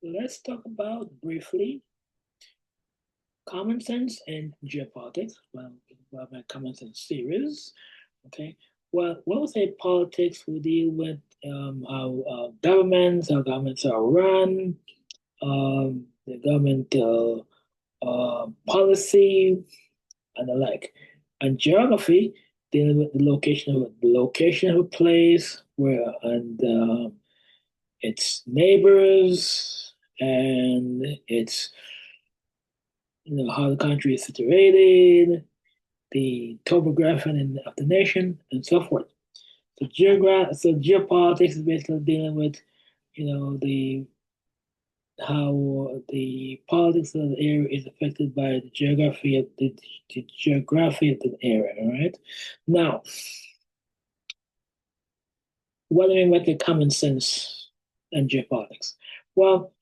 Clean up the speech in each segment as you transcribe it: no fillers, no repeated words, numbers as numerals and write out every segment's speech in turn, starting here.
Let's talk about briefly common sense and geopolitics. Well, my common sense series. Okay. Well, when we say politics, we deal with how how governments are run, the government policy, and the like. And geography, dealing with the location of a place, where and its neighbors, and its how the country is situated, the topography of the nation, and so forth. So geopolitics is basically dealing with, the how the politics of the area is affected by the geography of the area. All right. Now, what do I mean by the common sense and geopolitics? Well,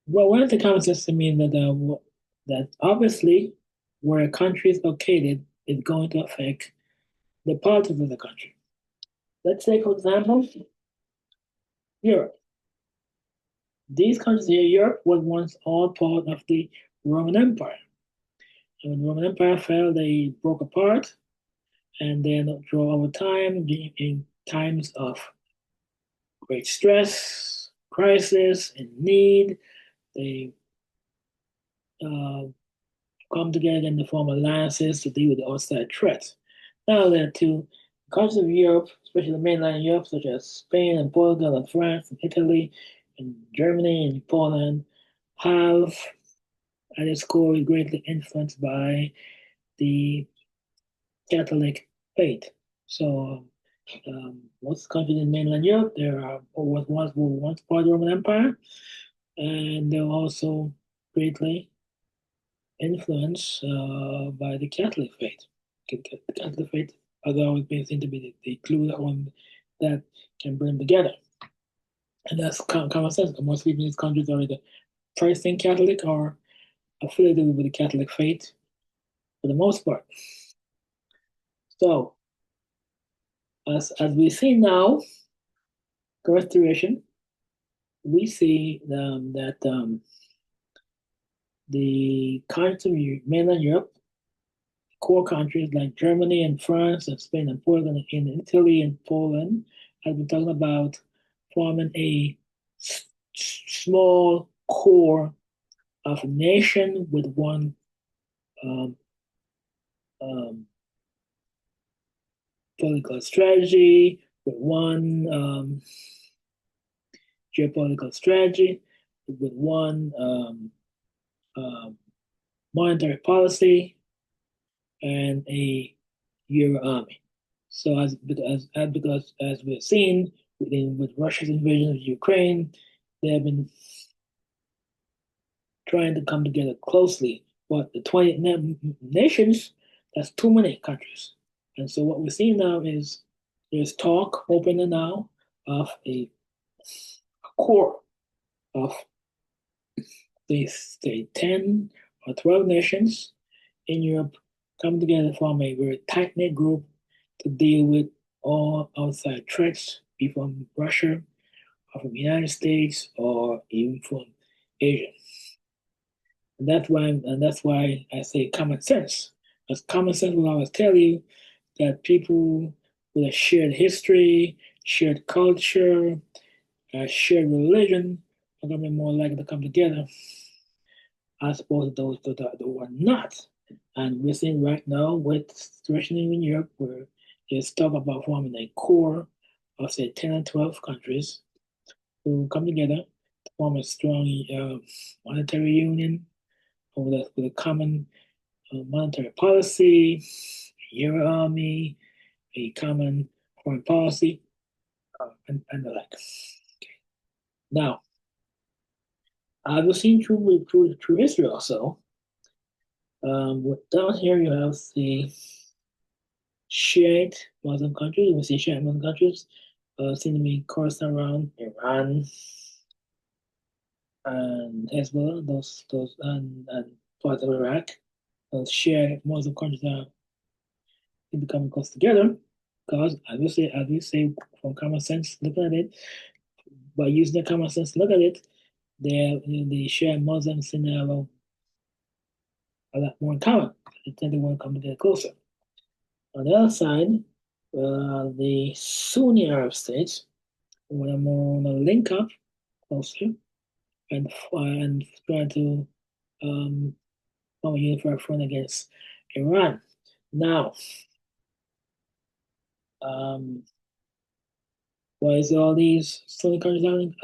what is the common sense to mean that obviously where a country is located is going to affect the politics of the country. Let's say, for example, Europe. These countries here, Europe was once all part of the Roman Empire. And when the Roman Empire fell, they broke apart, and then through over time, in times of great stress, crisis, and need, they uh, come together in the form of alliances to deal with the outside threats. Now there are two countries of Europe, especially the mainland Europe, such as Spain and Portugal and France and Italy and Germany and Poland, have at its core is greatly influenced by the Catholic faith. So most countries in mainland Europe, there are were once part of the Roman Empire, and they're also greatly influenced by the Catholic faith. The Catholic faith has always been seen to be the glue that can bring them together. And that's common sense. Most people in these countries are either practicing Catholic or affiliated with the Catholic faith for the most part. So, as we see now, restoration, we see that the countries of mainland Europe, core countries like Germany and France and Spain and Portugal and Italy and Poland, have been talking about forming a small core of a nation with one um, um, political strategy, with one geopolitical strategy, with one um, monetary policy, and a Euro army. So because as we've seen with Russia's invasion of Ukraine, they have been trying to come together closely. But the 20 nations, that's too many countries. And so what we're seeing now is there's talk opening now of a core of these, say, 10 or 12 nations in Europe come together to form a very tight knit group to deal with all outside threats, be from Russia or from the United States or even from Asia. And that's why I say common sense. Because common sense will always tell you that people with a shared history, shared culture, shared religion are going to be more likely to come together as opposed to those that are not. And we're seeing right now with the situation in Europe where there's talk about forming a core of, say, 10 or 12 countries who come together to form a strong monetary union with a common monetary policy, a Euro army, a common foreign policy, and the like. Okay. Now, we've seen through history also. Down here you have the Shiite Muslim countries. We see Shiite Muslim countries seem to be Khorasan around Iran and Hezbollah, those and parts of Iraq. Those Shiite Muslim countries are becoming close together because, as we say from common sense, looking at it, by using the common sense to look at it, they share Muslims and have a lot more in common. They tend to want to come together closer. On the other side, the Sunni Arab states want to more want to link up closer and try to form a unified front against Iran. Now, um, why is all these Sunni Arab countries having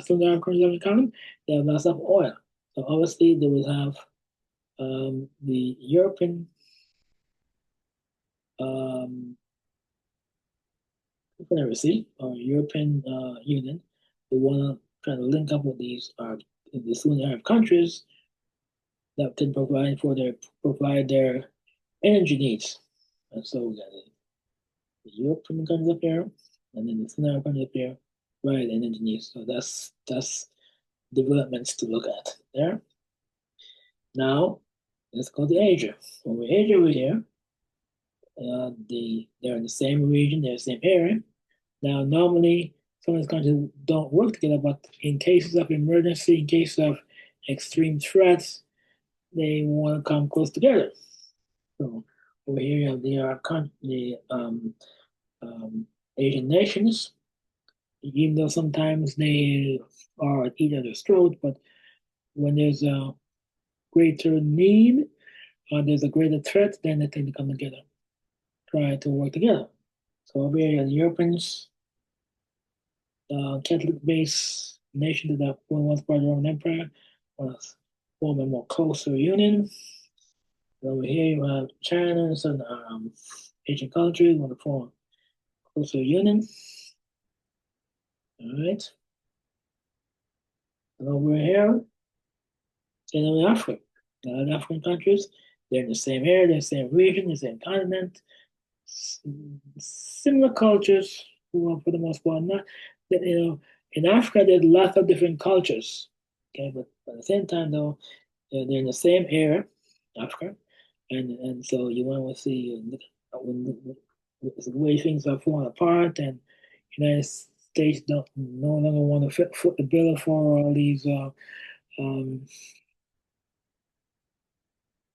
in common? They have lots of oil. So obviously they will have the European um, Confederacy or European Union. They want to try to link up with the Sunni Arab countries that can provide their energy needs. And so we got the European countries up here, and then the Sunni Arab countries up here, right? Energy needs. So that's developments to look at there. Now let's go to Asia. Over here, they're in the same region, they're the same area. Now, normally, some of these countries don't work together, but in cases of emergency, in cases of extreme threats, they want to come close together. So over here, you have the Asian nations, even though sometimes they are at each other's throat, but when there's a greater need or there's a greater threat, then they tend to come together, try to work together. So over here, the Europeans, Catholic-based nation that once part of the Roman Empire was form a more closer union. Over here you have China and some Asian countries want to form a closer union. All right. And over here, in Africa, a lot of African countries, they're in the same area, they're the same region, the same continent, similar cultures, for the most part. Not that in Africa there's lots of different cultures. Okay, but at the same time though, they're in the same area, Africa, and so you want to see when the way things are falling apart, and United States don't no longer want to foot the bill for all these um,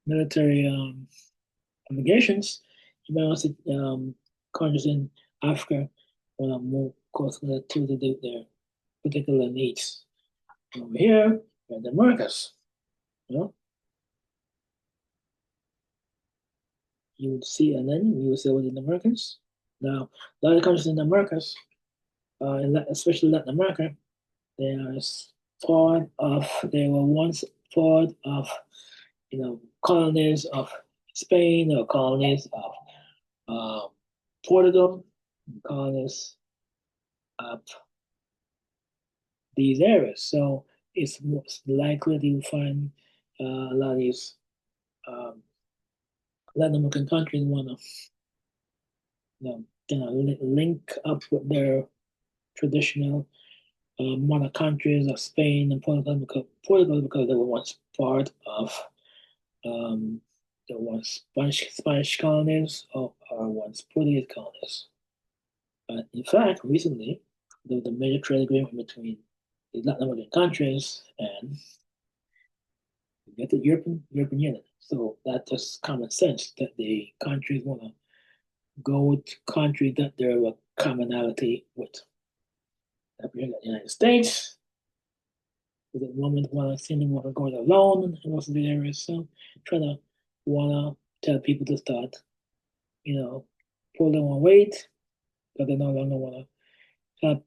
military obligations. You might also countries in Africa want to move closer to their particular needs. Over here, we have the Americas. You know, you would see, and then you would say within the Americans. Now, a lot of countries in the Americas, especially Latin America, they are they were once part of, colonies of Spain or colonies of Portugal, colonies of these areas. So it's most likely that you find a lot of these um, Latin American countries want to, kind of link up with their traditional mother countries of Spain and Portugal because they were once part of the once Spanish colonies or once Portuguese colonies. But in fact, recently, there was a major trade agreement between the Latin American countries and the European Union. So that's just common sense that the countries want to go with countries that there are a commonality with. The United States, at the moment, want to seem want to go it alone in most of the areas. So try to want to tell people to start, pull their own weight, but they no longer want to help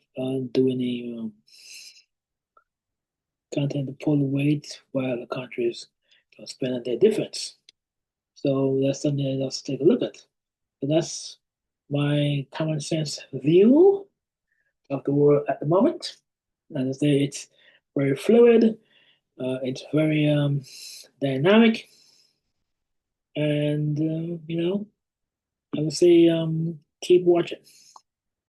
do any content to pull the weight while the countries are spending their difference. So that's something that let's take a look at. So that's my common sense view of the world at the moment. And I say it's very fluid, it's very dynamic, and I would say keep watching.